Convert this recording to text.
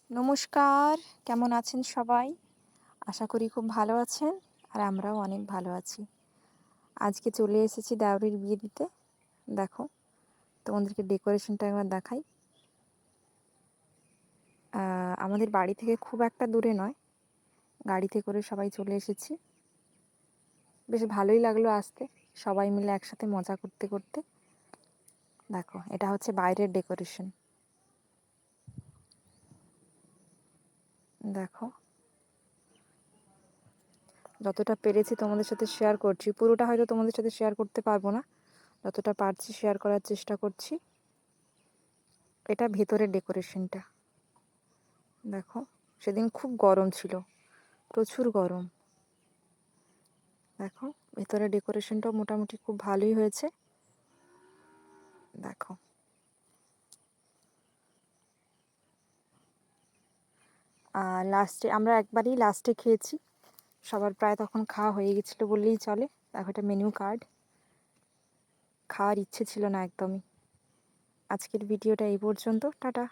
নমস্কার, কেমন আছেন সবাই? আশা করি খুব ভালো আছেন আর আমরাও অনেক ভালো আছি। আজকে চলে এসেছি দেওরের বিয়ে দিতে। দেখো, তোমাদেরকে ডেকোরেশনটা একবার দেখাই। আমাদের বাড়ি থেকে খুব একটা দূরে নয়, গাড়িতে করে সবাই চলে এসেছি। বেশ ভালোই লাগলো আসতে, সবাই মিলে একসাথে মজা করতে করতে। দেখো, এটা হচ্ছে বাইরের ডেকোরেশন। দেখো, যতটা পেরেছি তোমাদের সাথে শেয়ার করছি। পুরোটা হয়তো তোমাদের সাথে শেয়ার করতে পারবো না, যতটা পারছি শেয়ার করার চেষ্টা করছি। এটা ভেতরের ডেকোরেশনটা। দেখো, সেদিন খুব গরম ছিল, প্রচুর গরম। দেখো, ভেতরে ডেকোরেশনটাও মোটামুটি খুব ভালোই হয়েছে। দেখো, আর আমরা একবারই লাস্টে খেয়েছি, সবার প্রায় তখন খাওয়া হয়ে গেছিলো বললেই চলে। দেখো, এটা মেনু কার্ড। খাওয়ার ইচ্ছে ছিল না একদমই। আজকের ভিডিওটা এই পর্যন্ত। টাটা।